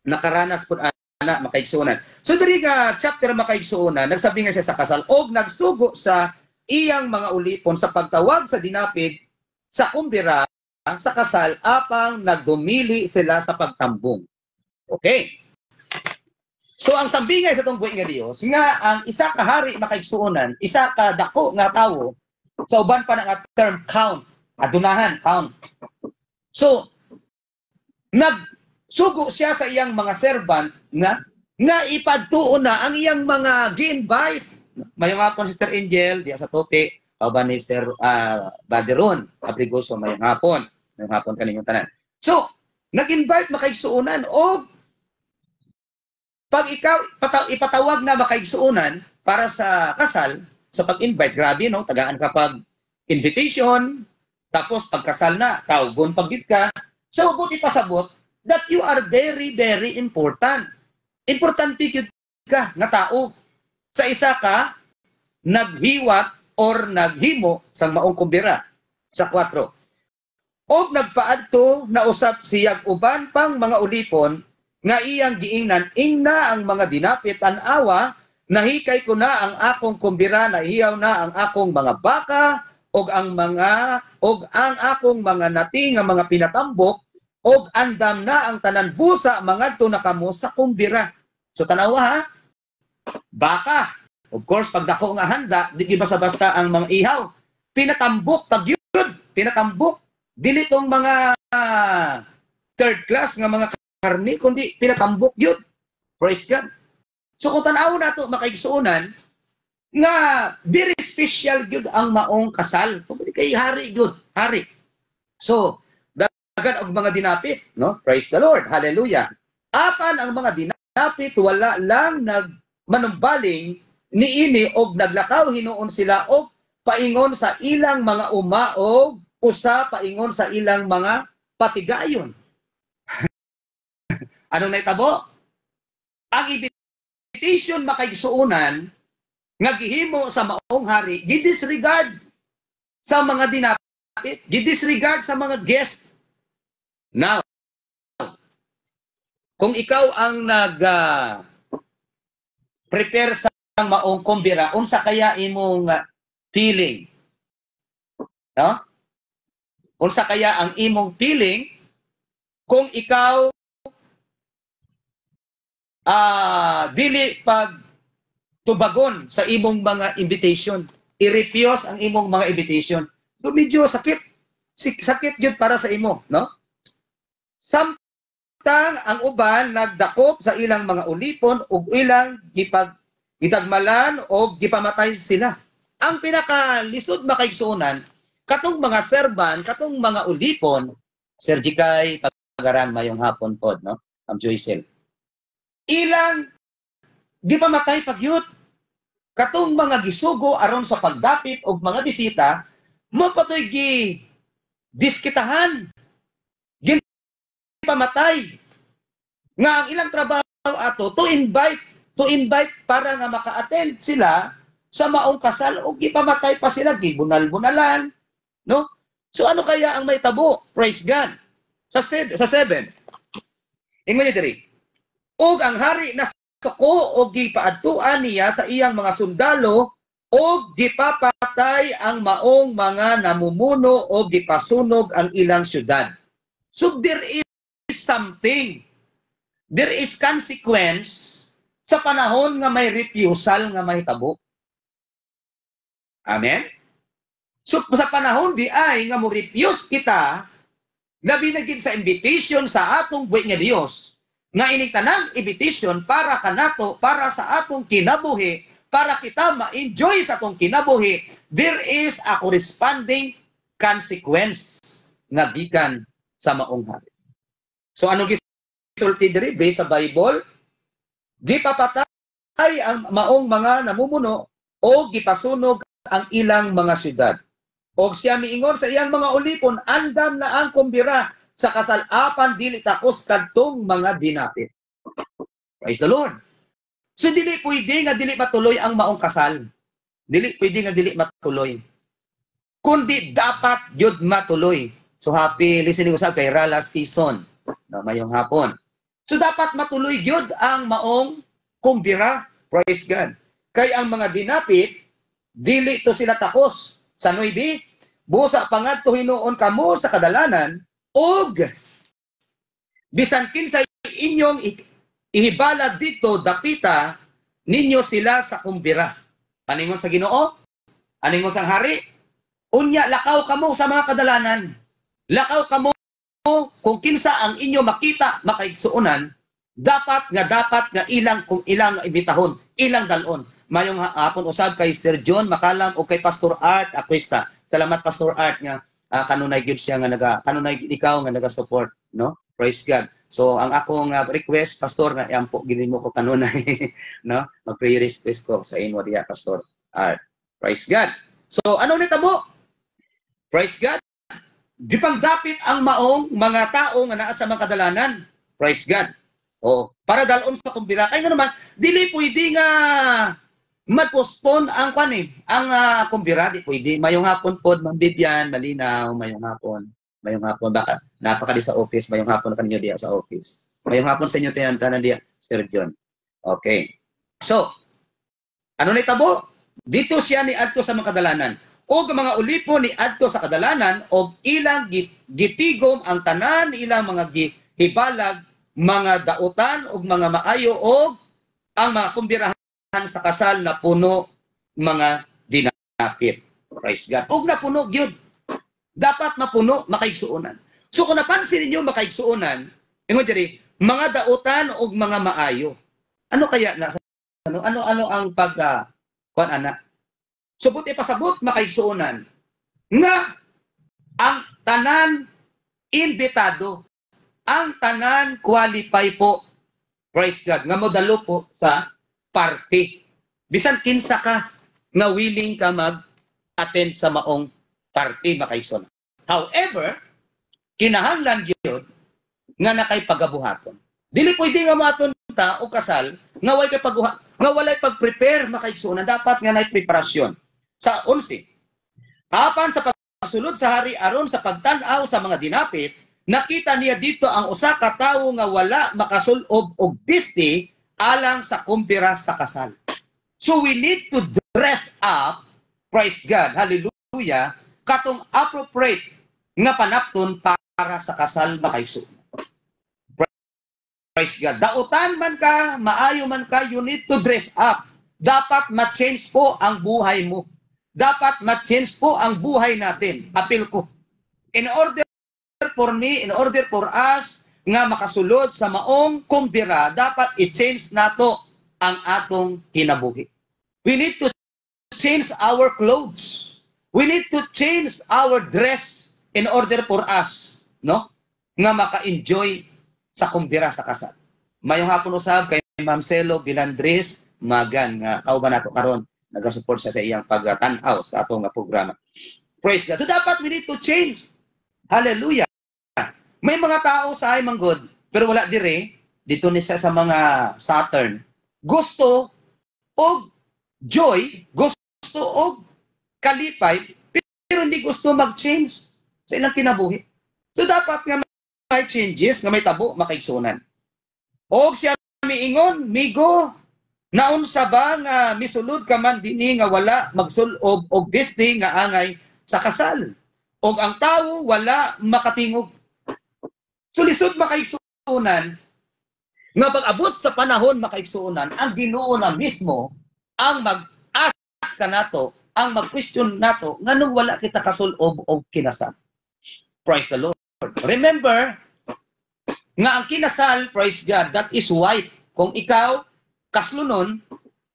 nakaranas po ana makaigsuunan. So diri nga chapter makaigsuunan, nagsabi nga siya sa kasal, og nagsugo sa iyang mga ulipon sa pagtawag sa dinapit sa kumbira sa kasal apang nagdumili sila sa pagtambong. Okay. So ang sambingay sa tong buhi nga Dios nga ang isa ka hari makaigsuonan, isa ka dako nga tawo sa uban pa nga term count, adunahan count. So nagsugo siya sa iyang mga servant nga ipadtuon na ang iyang mga gi-invite. Mayong hapon Sister Angel diya sa topic kauban ni Sir Baderon Abrigoso mayong hapon kaninyong tanan. So nag-invite makaigsuonan o pag ikaw ipatawag na makaigsuonan para sa kasal, sa pag-invite, grabe no, tagaan ka pag invitation, tapos pagkasal na, tawgon paggit ka, so buti pasabot that you are very, very important. Importante yun ka nga tao. Sa isa ka, naghiwat or naghimo sa maong kumbira. Sa 4. O nagpaadto na usap siyag uban pang mga ulipon nga iyang giingnan, ingna ang mga dinapit an-awa, nahikay ko na ang akong kumbira, nahiyaw na ang akong mga baka, og ang akong mga nati nga mga pinatambok, og andam na ang tanan busa mangadto na kamo sa kumbira. So tanawa ha, baka, of course pag dako nga handa, di basta-basta ang mga ihaw, pinatambok pag yun, pinatambok, dili tong mga third class nga mga karni, kundi pinatambok yun. Praise God. So kung tanaw na ito, makaigsuunan, nga very special yun ang maong kasal. Kung kay hari yun, hari. So, dagan og mga dinapit, no? Praise the Lord. Hallelujah. Apan ang mga dinapit, wala lang nagmanumbaling niini og naglakaw hinuon sila og paingon sa ilang mga umaog, usa paingon sa ilang mga patigayon. Anong naitabo? Ang invitation makaigsuunan nga gihimo sa maong hari, gidisregard sa mga dinapit, gidisregard sa mga guest. Now, kung ikaw ang prepare sa maong kumbira, unsa kaya imong feeling? No? Unsa kaya ang imong feeling kung ikaw dili pag tubagon sa imong mga invitation, i-refuse ang imong mga invitation. Do medyo sakit yun para sa imo, no? Samtang ang uban nagdakop sa ilang mga ulipon ug ilang gidagmalan o gipamatay sila. ang pinakalisod makaigsuonan, katong mga serban, katong mga ulipon, Sir Jikay, pagaran mayong hapon pod, no? Ang Joycel. Ilang di pa matay pagyut. Katong mga gisugo aron sa pagdapit og mga bisita, mo patoy gi diskitahan. Gin pamatay. Nga ang ilang trabaho ato to invite para nga maka-attend sila sa maong kasal o gipamatay pa sila, gibunal-bunalan, no? So ano kaya ang may tabo? Praise God. Sa 7. Ingon niya diri. Og ang hari na suko og gipaadtuan niya sa iyang mga sundalo og gipapatay ang maong mga namumuno og gipasunog ang ilang syudad. So there is something. There is consequence sa panahon nga may refusal nga may tabo. Amen? So, sa panahon di ay nga mo refuse kita, labi na gid sa invitation sa atong buhi nga Dios, nga ining tanang invitation para kanato, para sa atong kinabuhi, para kita ma-enjoy sa atong kinabuhi, there is a corresponding consequence nga gikan sa maong hari. So, ano gisulti diri based sa Bible? Gipapatay ang maong mga namumuno o gipasunog ang ilang mga syudad. Og siya miingon sa iyang mga ulipon, andam na ang kumbira sa kasalapan dili takos kadtong mga dinapit. Praise the Lord. So dili pwede nga dili matuloy ang maong kasal. Dili pwede nga dili matuloy. Kundi dapat jud matuloy. So happy listening usab kay Rala season na mayong hapon. So dapat matuloy jud ang maong kumbira. Praise God. Kay ang mga dinapit dili to sila takos. Sa 9, busa pangadto hinuon kamo sa kadalanan og bisan kinsa inyong ihibalag dito dapita ninyo sila sa kumbira. Aningon sa Ginoo? Aningon sa hari? Unya lakaw kamo sa mga kadalanan. Lakaw kamo kung kinsa ang inyo makita makaigsuonan, dapat nga ilang kung ilang ibitahon, ilang dalon. Mayong hapon usab kay Sir John Makalam o kay Pastor Art Aquesta. Salamat Pastor Art nga kanunay gyud siya nga kanunay ikaw nga naga-support, no? Praise God. So ang akong request Pastor nga ampo gid mo ko kanunay, no? Mag-pray request ko sa inyo diha Pastor Art. Praise God. So ano ni tabo? Praise God. Gipangdapit ang maong mga tao nga naa sa mga kadalanan. Praise God. O para dalon sa kumbira kay nga naman dili pwede nga mag-postpone ang ang kumbira, di pwede. Mayong hapon pod, Ma'am Bibian, malinaw, mayong hapon, baka napaka di sa office, mayong hapon kanyo diya sa office. Mayong hapon sa inyo tanan diya, Sir John. Okay. So, ano ni tabo? Dito siya ni adto sa mga kadalanan. O mga ulipo ni adto sa kadalanan, o ilang gitigom ang tanan, ilang mga hibalag, mga dautan, o mga maayo, o ang mga kumbirahan sa kasal na puno mga dinapit. Praise God. Ug napuno gyud. Dapat mapuno makaigsuonan. So kung napansin niyo makaigsuonan, ingon diri, mga dautan ug mga maayo. Ano kaya na ano ang kuan ana? Subot ipasabot makaigsuonan nga ang tanan imbitado, ang tanan qualify po. Praise God. Nga modalo po sa party. Bisan kinsa ka nga willing ka mag-attend sa maong party makaigsuonan. However, kinahanglan gyud nga nakay pagabuhaton. Dili pwede nga moaton ta o kasal nga walay kay nga walay pag-prepare makaigsuonan, dapat nga nay preparasyon. Sa 11, apan sa pagsulod sa hari aron sa pagtan-aw sa mga dinapit, nakita niya dito ang usa ka tawo nga wala makasulob og bisti alang sa kumpira sa kasal. So we need to dress up, praise God, hallelujah, katong appropriate nga panapton para sa kasal makaigsuonan. Praise God. Dautan man ka, maayo man ka, you need to dress up. Dapat ma-change po ang buhay mo. Dapat ma-change po ang buhay natin. Apil ko. In order for me, in order for us, nga makasulod sa maong kumbira, dapat i-change nato ang atong kinabuhi. We need to change our clothes. We need to change our dress in order for us, no? Nga maka-enjoy sa kumbira sa kasal. Mayong hapon usab kay Ma'am Celo Bilandres Magan nga kauban nato karon, nagasupport siya sa iyang pagtan-aw sa atong programa. Praise God. So dapat we need to change. Hallelujah. May mga tao sa ay manggod pero wala dire dito ni sa mga Saturn. Gusto og joy, gusto og kalipay, pero hindi gusto mag-change sa ilang kinabuhi. So dapat nga may changes, nga may tabo, makaigsunan. Og siya miingon, migo, naunsa ba nga misulod ka man dinhi nga wala magsulob og bisdi nga angay sa kasal. Og ang tawo wala makatingog. So lisod makaigsunan, nga pag-abot sa panahon makaigsunan, ang Ginoo na mismo ang mag-ask ka nato, ang mag-question nato, nganong wala kita kasulob o kinasal. Praise the Lord. Remember, nga ang kinasal, praise God, that is white. Kung ikaw, kaslunon,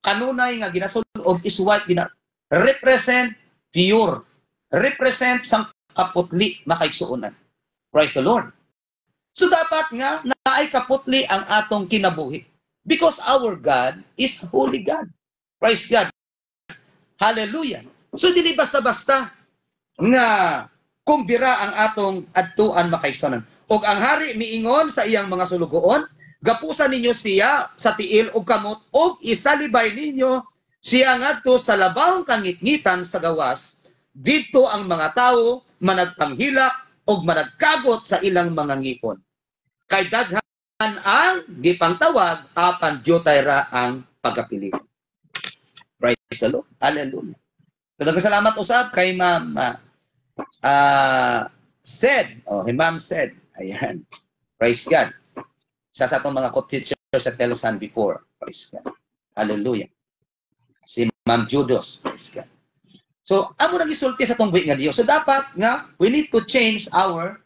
kanunay nga ginasulob is white, represent pure. Represent sang kaputli, makaigsuunan. Praise the Lord. So dapat nga, naay kaputli ang atong kinabuhi. Because our God is holy God. Praise God. Hallelujah. So dili basta-basta nga kumbira ang atong adtuan makaigsunan. Og ang hari miingon sa iyang mga sulugoon, gapusan ninyo siya sa tiil og kamot og isalibay ninyo siya ngadto sa labahong kangitngitan sa gawas. Dito ang mga tao managpanghilak og managkagot sa ilang mga ngipon. Kay daghan ang gipangtawag apan diutay ra ang pagkapili. Praise the Lord. Hallelujah. So nagkasalamat usab kay Ma'am said, Ma'am said, ayan. Praise God. Sa atong mga co-teachers sa Telsan before. Praise God. Hallelujah. Si Ma'am Judos. Praise God. So, amo nagisulti sa itong buhi nga Diyos. So, dapat nga, we need to change our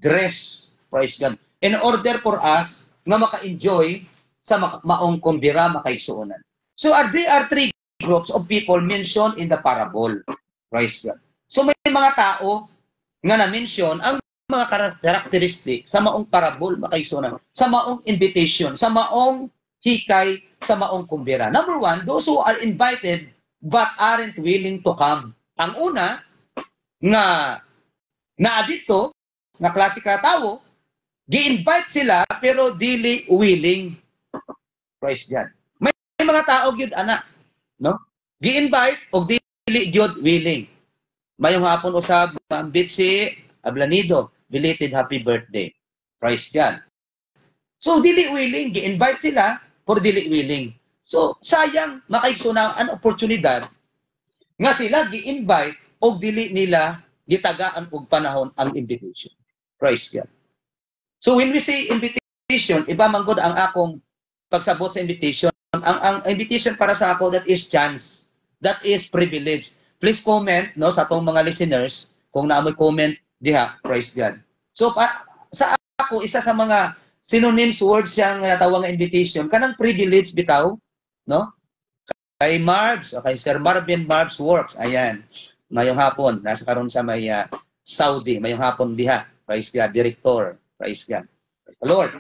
dress. Praise God. In order for us nga maka-enjoy sa maong kumbira, makaigsuunan. So, there are three groups of people mentioned in the parable. Praise God. So, may mga tao nga na-mention ang mga karakteristik sa maong parable, makaigsuunan, sa maong invitation, sa maong hikay, sa maong kumbira. Number one, those who are invited but aren't willing to come. Ang una, nga naadito, nga klase ka tao, gi-invite sila pero dili willing. Praise God. May mga tao gyud ana, no? Gi-invite og dili gyud willing. Mayong hapon usab Ma'am Bitsy Ablanido, belated happy birthday. Praise God. So dili willing, gi-invite sila for dili willing. So sayang makaigsunan ang oportunidad nga sila gi-invite og dili nila gitagaan og panahon ang invitation. Praise God. So when we say invitation, iba man gud ang akong pagsabot sa invitation. Ang invitation para sa ako, that is chance. That is privilege. Please comment no sa atong mga listeners kung naamoy comment diha. Praise God. So sa ako, isa sa mga synonyms words siyang natawag nga invitation, kanang privilege bitaw, no? Kay Marbs, kay Sir Marvin Marbs Works. Ayan. Mayong hapon nasa karon sa may Saudi, mayong hapon diha. Praise God, director. Praise God. Praise the Lord.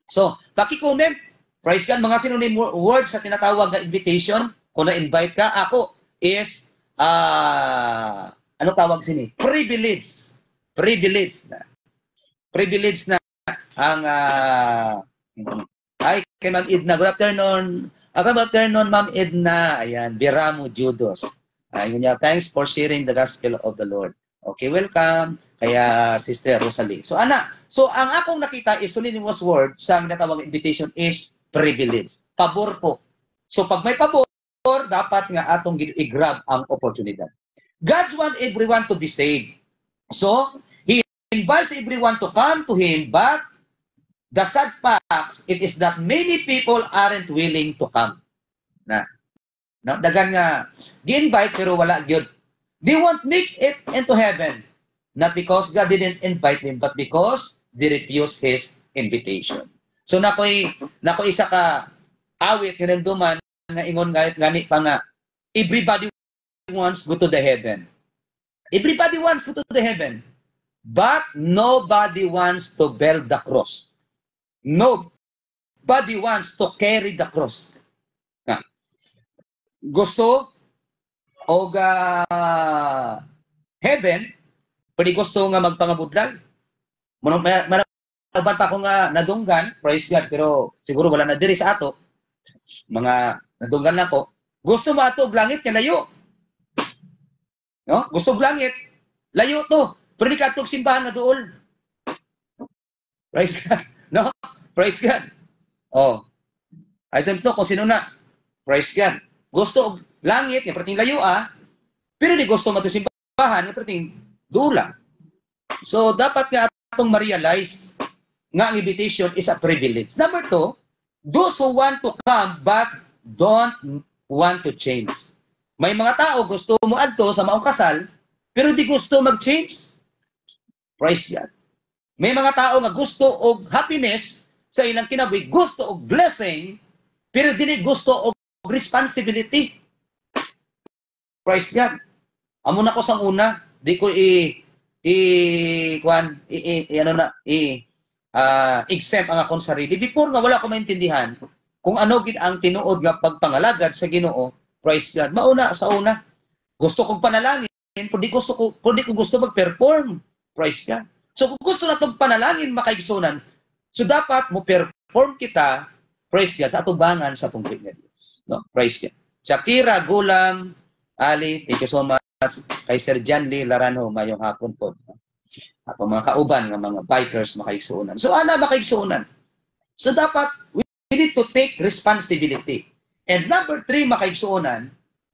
So, paki-comment. Praise God, mga synonym words sa tinatawag na invitation. Kung na-invite ka, ako is, ano tawag sini? Privilege. Privilege na. Privilege na ang, ay, kay Ma'am Edna. Good afternoon. Good afternoon, Ma'am Edna. Ayan, Biramo Judos. Ayun niya, thanks for sharing the gospel of the Lord. Okay, welcome. Kaya Sister Rosalie. So, ang akong nakita is synonymous word sa natawag invitation is privilege. Pabor po. So, pag may pabor, dapat nga atong i-grab ang oportunidad. God wants everyone to be saved. So, He invites everyone to come to Him, but the sad fact, it is that many people aren't willing to come. Dagan nga, gi-invite pero wala gyud. They won't make it into heaven. Not because God didn't invite them, but because they refused His invitation. So nakoy isa ka awit kinamduman nga ingon gani pa nga everybody wants go to the heaven. Everybody wants go to the heaven. But nobody wants to bear the cross. Nobody wants to carry the cross. Gusto o heaven, pwede gusto nga magpangabudlag. Maraban pa ako nga nadunggan, praise God, pero siguro wala na diri sa ato. Mga nadunggan na ko. Gusto mo ato og langit kay layo. No? Gusto og langit, layo to. Pero di ka atog simbahan nga duol. Praise God. No? Praise God. Oh. I don't know kung sino na. Praise God. Gusto og langit, nga perting layo pero di gusto mato simbahan, nga perting dula. So, dapat nga atong ma-realize nga ang invitation is a privilege. Number 2, those who want to come but don't want to change. May mga tao gusto mo adto sa maong kasal, pero di gusto mag-change. Praise God. May mga tao nga gusto og happiness sa ilang kinabuhi, gusto og blessing, pero dili gusto og responsibility. Praise God. Amo na ko sang una, di ko exempt ang akong sarili. Before nga wala ko maintindihan kung ano gid ang tinuod nga pagpangalagad sa Ginoo. Praise God. Mauna sa una, gusto kong panalangin, kundi ko gusto mag-perform. Praise God. So kung gusto na itong panalangin makaigsunan, so dapat mo perform kita, praise God, sa atubangan sa tungkol nga Diyos. No? Praise God. Shakira, Gulam, Ali, thank you so much. Kay Sir John Lee Laranjo, mayong hapon po. Ako mga kauban ng mga bikers makaigsunan. So ana makaigsunan. So dapat we need to take responsibility. And number 3 makaigsunan,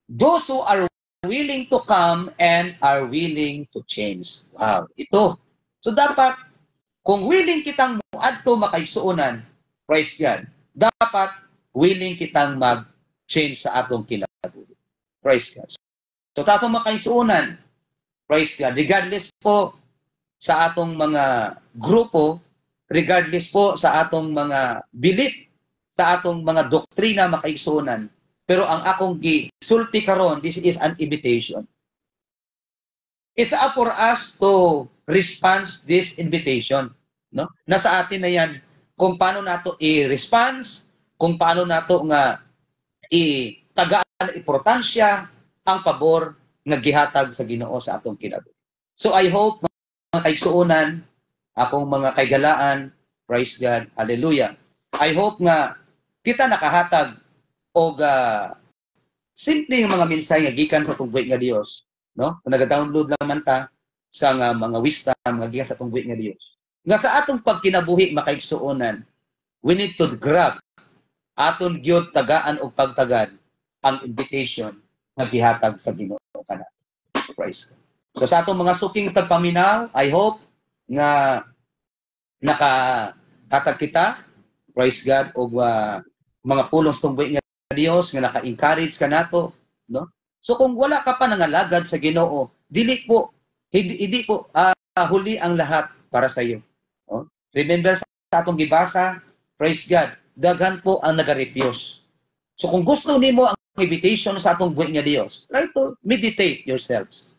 those who are willing to come and are willing to change. Wow, ito. So dapat kung willing kitang muadto makaigsunan, praise God. Dapat willing kitang mag-change sa atong kinabuhi. Praise God. So tatong makaigsunan, praise God, regardless po sa atong mga grupo, regardless po sa atong mga belief, sa atong mga doktrina makaigsunan, pero ang akong gisulti karon, this is an invitation. It's up for us to respond this invitation, no? Nasa atin na yan kung paano nato i-response, kung paano nato nga itagaan importansya ang pabor nga gihatag sa Ginoo sa atong kinabuhi. So I hope mga kaigsuonan, akong mga kaigalaan, praise God, hallelujah. I hope nga kita nakahatag og simple nga mga mensahe nga gikan sa tungguy nga Dios, no? Kung naga-download lang man ta sa mga wisdom nga gikan sa tungguy nga Dios. Nga sa atong pagkinabuhi makaigsuonan, we need to grab aton gyud tagaan og pagtagad ang invitation nga gihatag sa Ginoo kanato. Praise God. So sa atong mga suking pagpaminaw, I hope nga nakahatag kita, praise God, og mga pulong sa tungguy nga Dios nga naka-encourage kanato, no? So kung wala ka pa nangalagad sa Ginoo, hindi po huli ang lahat para sa iyo. No? Remember sa atong gibasa, praise God, daghan po ang naga-refuse. So kung gusto nimo ang invitation sa atong buhay nga Dios, try to meditate yourselves.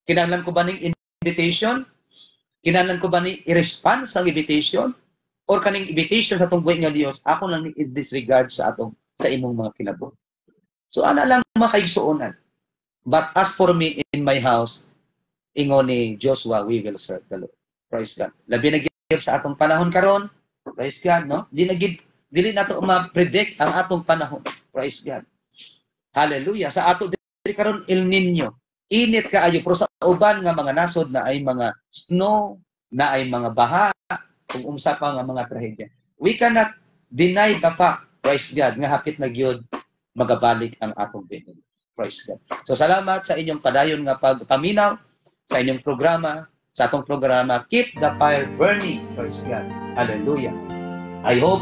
Kinahanglan ko ba ning invitation? Kinahanglan ko ba ni i-respond sa invitation? Or kaning invitation sa atong buhay nga Dios, ako lang ni disregard sa imong mga kinabuhi. So ana lang makaigsuonan. But as for me in my house, ingon ni Joshua, we will serve the Lord. Praise God. Labi na gid sa atong panahon karon, praise God, no? Dili nato ma-predict ang atong panahon. Praise God. Hallelujah. Sa ato diri karon El Nino. Init kaayo pero sa uban nga mga nasod na ay mga snow, na ay mga baha, kung umsa pa nga mga trahedya. We cannot deny the fact, praise God, nga hapit na gyud magabalik ang atong Panginoon. Praise God. So salamat sa inyong padayon nga pagpaminaw sa inyong programa, sa atong programa, Keep the Fire Burning. Praise God. Hallelujah. I hope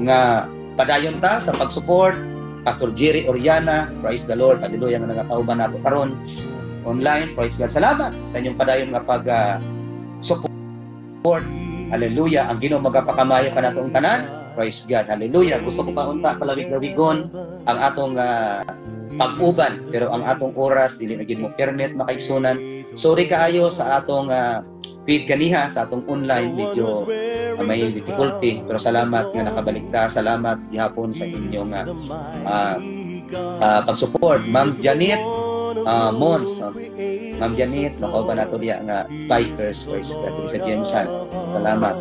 nga padayon ta sa pag-support Pastor Jerry Oriana, praise the Lord, hallelujah, nga nagakauban nato karon online, praise God. Salamat sa inyong padayon nga pag-support, hallelujah, ang Ginoo magapakamayo ka nato ang tanan, praise God, hallelujah. Gusto ko pa unta palawig-lawigon ang atong pag-uban, pero ang atong oras dili na gid mo permit makaigsunan. Sorry kaayo sa atong feed kaniha sa atong online medyo may difficulty, pero salamat nga nakabalik ta. Salamat gihapon sa inyong pag-support. Ma'am Janet Mons, Ma'am Janet, nakauban nato diya nga bikers first sa Jensen. Salamat.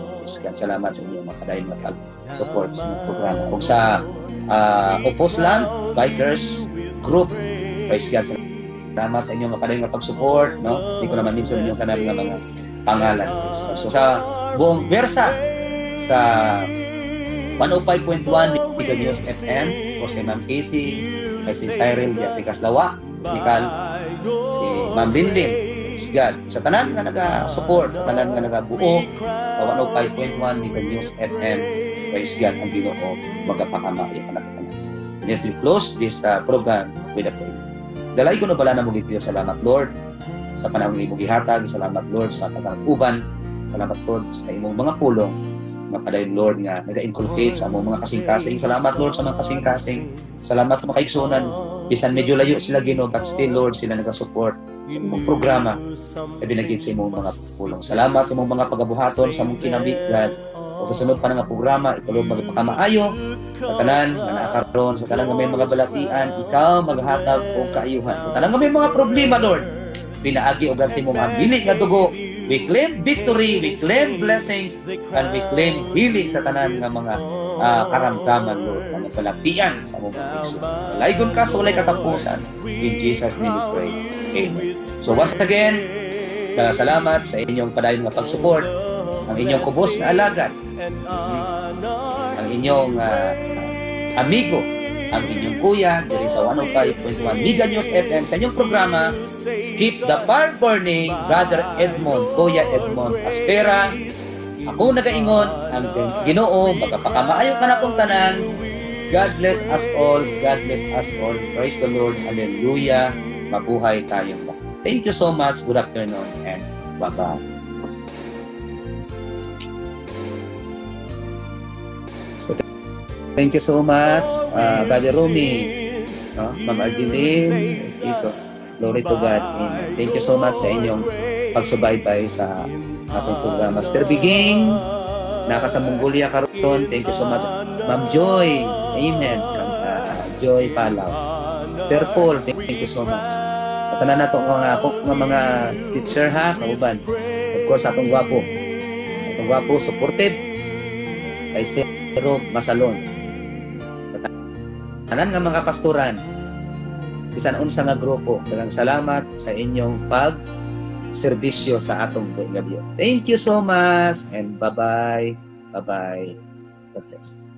Salamat sa inyong makadayon na pag-support sa programa. Ug sa Opposland Bikers Group, praise God. Salamat sa inyong makadayon na pag-support, no? Hindi ko naman mention inyong kanal nga mga pangalan. So sa buong Versa, sa 105.1 Mega News FM, o si Ma'am Casey, may si Cyril di Afrikas Lawa, Nicole, si Ma'am Linlin, God. Sa tanan nga naga-support, sa tanan nga nagabuo, sa 105.1 Mega News FM, praise God, ang Ginoo magapakama yung anak-anak. Let me close this program with a prayer. Dalay ko na bala na mo gito. Salamat Lord sa panahon ni mo gihatag. Salamat Lord sa pag-uban. Salamat Lord sa imong mga pulong. Mapadayon Lord nga naga-inculcate sa among mga kasing-kasing. Salamat Lord sa mga kasing-kasing. Salamat sa mga kaigsunan. Bisan medyo layo sila Ginoo, but still Lord sila naga-support sa imong programa. Labi na gid sa imong mga pulong. Salamat sa imong mga pagabuhaton sa among kinamit God. O kasunod pa nga programa, ikaw magpakamaayo sa tanan nga nakakaroon, sa tanan nga may mga balatian, ikaw maghatag og kaayuhan. Sa tanan nga may mga problema Lord, pinaagi og sa imong bili nga dugo. We claim victory, we claim blessings, and we claim healing sa tanan nga mga karamdaman Lord, mga balatian sa among Kristo. Laygon ka sa walay katapusan. In Jesus name we pray. Amen. So once again, salamat sa inyong padayon nga pag-support, ang inyong kubos na alagad, ang inyong amigo, ang inyong kuya diri sa 105.1 Mega News FM sa inyong programa Keep the Fire Burning, Brother Edmond, Kuya Edmond Aspera. Ako nagaingon, ang Ginoo magpakamaayo ka na kong tanan. God bless us all. God bless us all. Praise the Lord. Hallelujah. Mabuhay tayong lahat. Thank you so much. Good afternoon and bye-bye. So, thank you so much, Brother Rumi, Ma'am Argeline, dito. Glory to God. Amen. Thank you so much sa inyong pagsubaybay sa ating programa. Master Biging, naka sa Mongolia karon. Thank you so much. Ma'am Joy, amen. Joy Palaw. Sir Paul, thank you so much. Patanan na itong mga teacher ha, kauban. Of course, atong gwapo. Atong gwapo, supported. Kay Sir Masalon. Tanan nga mga pastoran, bisan unsa nga grupo, daghang salamat sa inyong pag-serbisyo sa atong gabi. Thank you so much and bye-bye. Bye-bye. God bless.